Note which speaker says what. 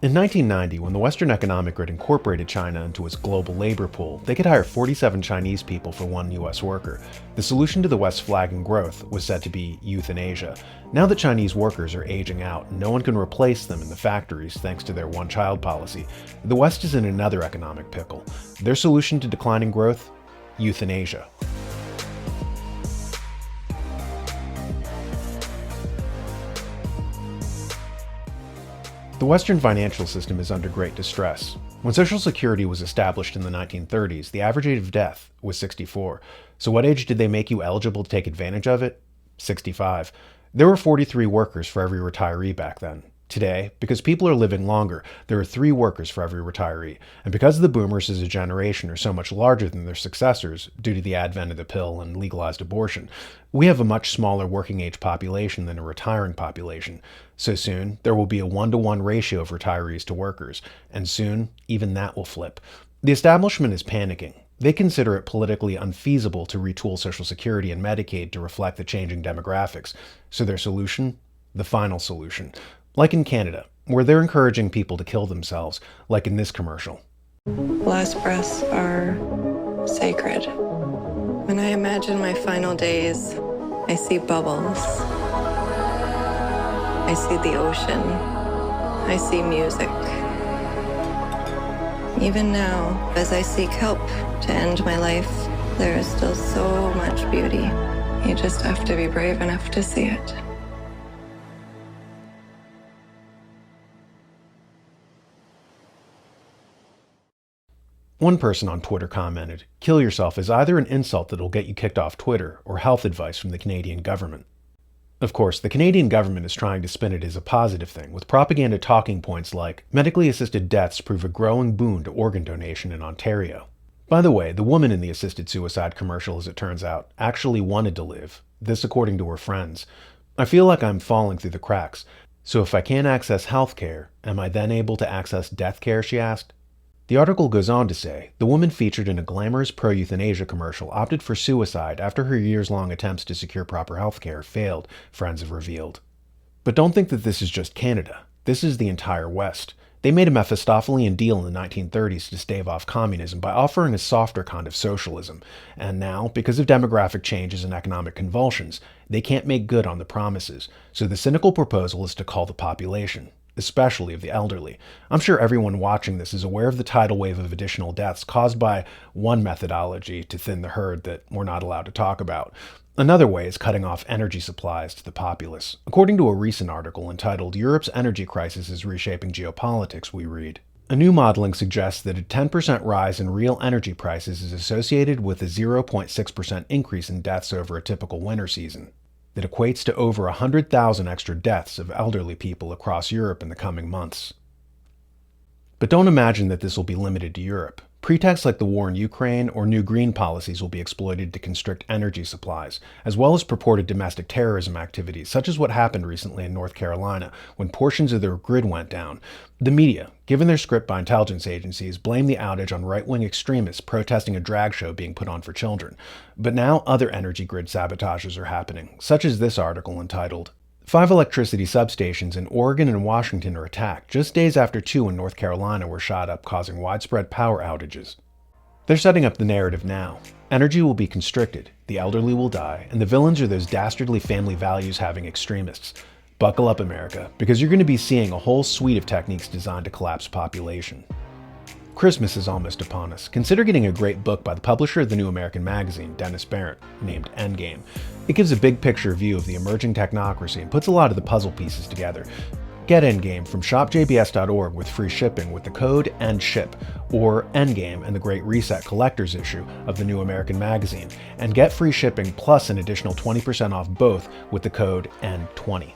Speaker 1: In 1990, when the Western economic grid incorporated China into its global labor pool, they could hire 47 Chinese people for one US worker. The solution to the West's flagging growth was said to be euthanasia. Now that Chinese workers are aging out and no one can replace them in the factories thanks to their one-child policy, the West is in another economic pickle. Their solution to declining growth? Euthanasia. The Western financial system is under great distress. When Social Security was established in the 1930s, the average age of death was 64. So what age did they make you eligible to take advantage of it? 65. There were 43 workers for every retiree back then. Today, because people are living longer, there are 3 workers for every retiree. And because the boomers as a generation are so much larger than their successors due to the advent of the pill and legalized abortion, we have a much smaller working age population than a retiring population. So soon, there will be a 1-to-1 ratio of retirees to workers, and soon, even that will flip. The establishment is panicking. They consider it politically unfeasible to retool Social Security and Medicaid to reflect the changing demographics. So their solution? The final solution. Like in Canada, where they're encouraging people to kill themselves, like in this commercial.
Speaker 2: Last breaths are sacred. When I imagine my final days, I see bubbles. I see the ocean. I see music. Even now, as I seek help to end my life, there is still so much beauty. You just have to be brave enough to see it.
Speaker 1: One person on Twitter commented, "Kill yourself is either an insult that'll get you kicked off Twitter or health advice from the Canadian government." Of course, the Canadian government is trying to spin it as a positive thing, with propaganda talking points like, medically assisted deaths prove a growing boon to organ donation in Ontario. By the way, the woman in the assisted suicide commercial, as it turns out, actually wanted to live, this according to her friends. "I feel like I'm falling through the cracks. So if I can't access health care, am I then able to access death care?" she asked. The article goes on to say, the woman featured in a glamorous pro-euthanasia commercial opted for suicide after her years-long attempts to secure proper health care failed, friends have revealed. But don't think that this is just Canada. This is the entire West. They made a Mephistophelian deal in the 1930s to stave off communism by offering a softer kind of socialism. And now, because of demographic changes and economic convulsions, they can't make good on the promises. So the cynical proposal is to cull the population, especially of the elderly. I'm sure everyone watching this is aware of the tidal wave of additional deaths caused by one methodology to thin the herd that we're not allowed to talk about. Another way is cutting off energy supplies to the populace. According to a recent article entitled "Europe's Energy Crisis is Reshaping Geopolitics," we read, a new modeling suggests that a 10% rise in real energy prices is associated with a 0.6% increase in deaths over a typical winter season. That equates to over 100,000 extra deaths of elderly people across Europe in the coming months. But don't imagine that this will be limited to Europe. Pretexts like the war in Ukraine or new green policies will be exploited to constrict energy supplies, as well as purported domestic terrorism activities, such as what happened recently in North Carolina when portions of their grid went down. The media, given their script by intelligence agencies, blame the outage on right-wing extremists protesting a drag show being put on for children. But now other energy grid sabotages are happening, such as this article entitled, 5 electricity substations in Oregon and Washington are attacked just days after 2 in North Carolina were shot up, causing widespread power outages. They're setting up the narrative now. Energy will be constricted, the elderly will die, and the villains are those dastardly family values-having extremists. Buckle up, America, because you're going to be seeing a whole suite of techniques designed to collapse population. Christmas is almost upon us. Consider getting a great book by the publisher of the New American Magazine, Dennis Barrett, named Endgame. It gives a big picture view of the emerging technocracy and puts a lot of the puzzle pieces together. Get Endgame from shopjbs.org with free shipping with the code ENDSHIP, or Endgame and the Great Reset Collector's Issue of the New American Magazine, and get free shipping plus an additional 20% off both with the code END20.